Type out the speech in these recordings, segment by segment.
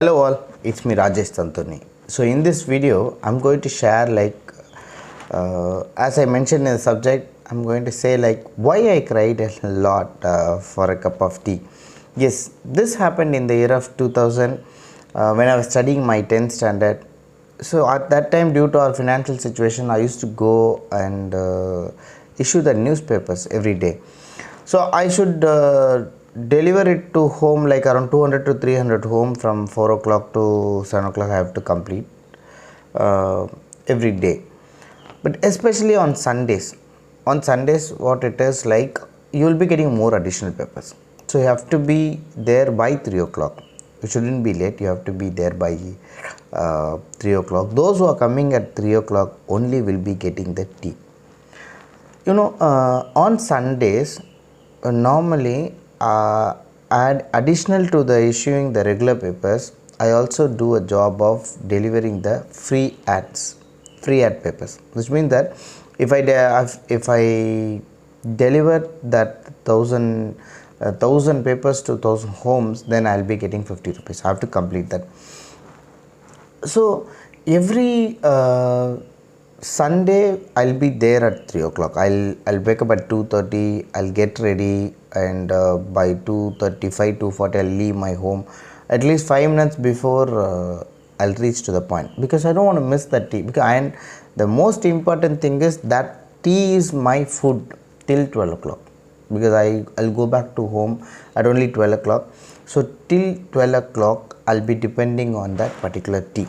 Hello all, it's me Rajesh Santoni. So in this video, I'm going to share as I mentioned in the subject, I'm going to say why I cried a lot for a cup of tea. Yes, this happened in the year of 2000 when I was studying my 10th standard. So at that time, due to our financial situation, I used to go and issue the newspapers every day. So I should deliver it to home like around 200 to 300 home from 4 o'clock to 7 o'clock. I have to complete uh, every day, but especially on Sundays. On Sundays, what it is like, you will be getting more additional papers. So you have to be there by 3 o'clock. You shouldn't be late. You have to be there by 3 o'clock. Those who are coming at 3 o'clock only will be getting the tea. On Sundays, normally additional to the issuing the regular papers, I also do a job of delivering the free ad papers, which means that if I deliver that thousand papers to 1,000 homes, then I'll be getting 50 rupees. I have to complete that. So every Sunday I'll be there at 3 o'clock. I'll wake up at 2:30. I'll get ready, and by 2:35, 2:40 I'll leave my home. At least 5 minutes before I'll reach to the point, because I don't want to miss that tea. And the most important thing is that tea is my food till 12 o'clock, because I'll go back to home at only 12 o'clock. So till 12 o'clock I'll be depending on that particular tea.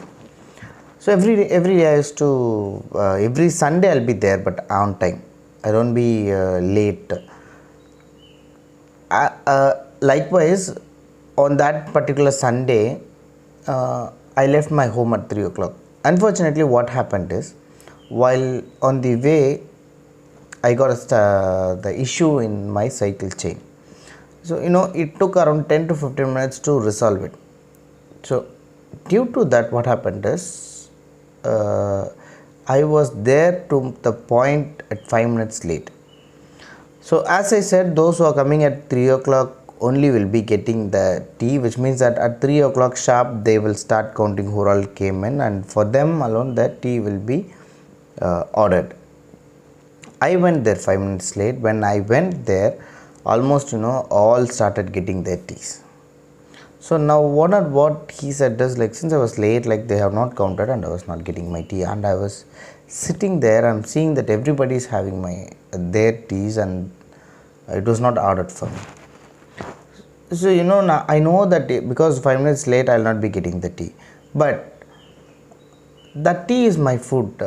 So every day I used to every Sunday I'll be there, but on time. I don't be late. Likewise, on that particular Sunday, I left my home at 3 o'clock. Unfortunately, what happened is, while on the way, I got the issue in my cycle chain. So it took around 10 to 15 minutes to resolve it. So due to that, what happened is, I was there to the point at 5 minutes late. So as I said, those who are coming at 3 o'clock only will be getting the tea, which means that at 3 o'clock sharp they will start counting who all came in, and for them alone the tea will be ordered. I went there 5 minutes late. When I went there, almost all started getting their teas. So now what he said is, since I was late, they have not counted and I was not getting my tea, and I was sitting there and seeing that everybody is having their teas, and it was not ordered for me. So now I know that because 5 minutes late I will not be getting the tea, but that tea is my food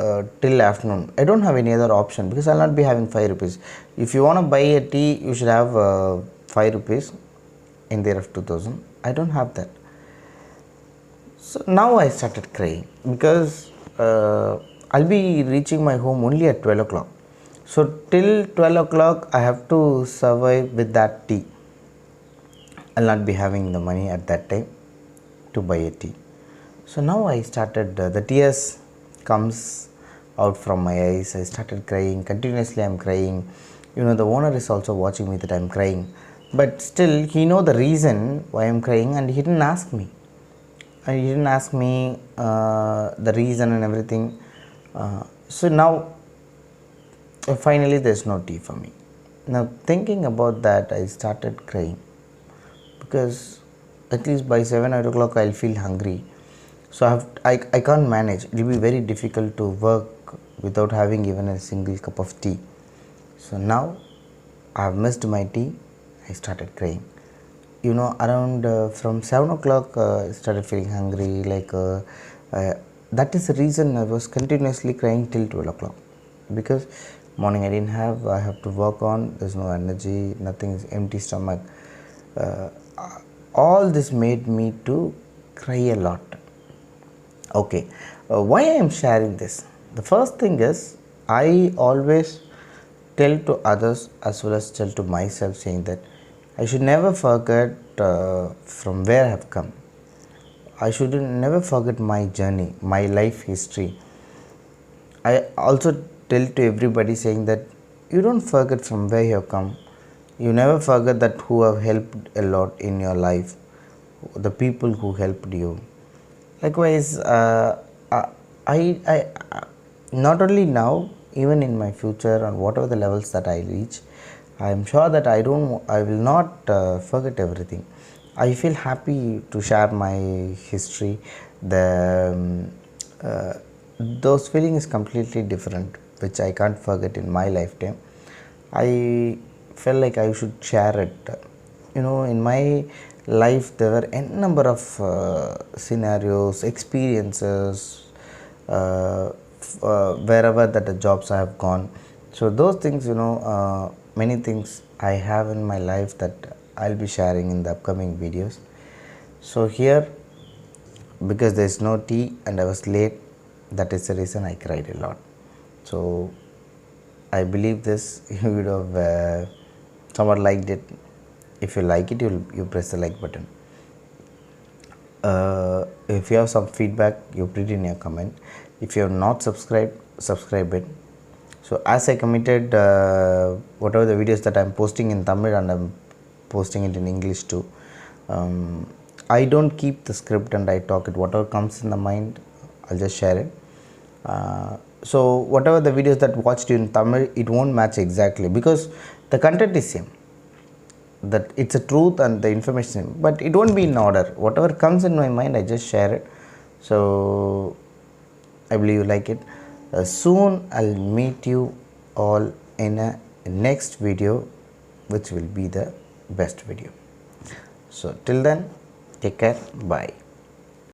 till afternoon. I don't have any other option, because I'll not be having 5 rupees. If you want to buy a tea, you should have 5 rupees in the year of 2000. I don't have that. So now I started crying, because I'll be reaching my home only at 12 o'clock. So till 12 o'clock I have to survive with that tea. I'll not be having the money at that time to buy a tea. So now I started, the tears comes out from my eyes. I started crying. Continuously I'm crying. The owner is also watching me that I'm crying. But still, he know the reason why I'm crying, and he didn't ask me. The reason and everything. So now, finally, there's no tea for me. Now, thinking about that, I started crying, because at least by 7 8 o'clock I'll feel hungry. So I can't manage. It will be very difficult to work without having even a single cup of tea. So now I have missed my tea. I started crying. Around from 7 o'clock I started feeling hungry. That is the reason I was continuously crying till 12 o'clock, because morning I have to work on. There's no energy, nothing, is empty stomach. All this made me to cry a lot. Okay, why I am sharing this? The first thing is, I always tell to others as well as tell to myself, saying that I should never forget from where I have come. I should never forget my journey, my life history. I also tell to everybody, saying that you don't forget from where you have come. You never forget that who have helped a lot in your life, the people who helped you. Likewise, I not only now, even in my future and whatever the levels that I reach, I am sure that I will not forget everything. I feel happy to share my history. The those feelings completely different, which I can't forget in my lifetime. I felt like I should share it. In my life there were n number of scenarios, experiences, wherever that the jobs I have gone. So those things, many things I have in my life that I'll be sharing in the upcoming videos. So here, because there is no tea and I was late, that is the reason I cried a lot. So I believe this you would have somewhat liked it. If you like it, you press the like button. If you have some feedback, you put it in your comment. If you have not subscribed, subscribe it. So as I committed, whatever the videos that I'm posting in Tamil and I'm posting it in English too, I don't keep the script and I talk it. Whatever comes in the mind, I'll just share it. So whatever the videos that watched in Tamil, it won't match exactly because the content is same. That it's a truth and the information, but it won't be in order. Whatever comes in my mind, I just share it. So I believe you like it. Soon I'll meet you all in a next video, which will be the best video. So till then, take care. Bye.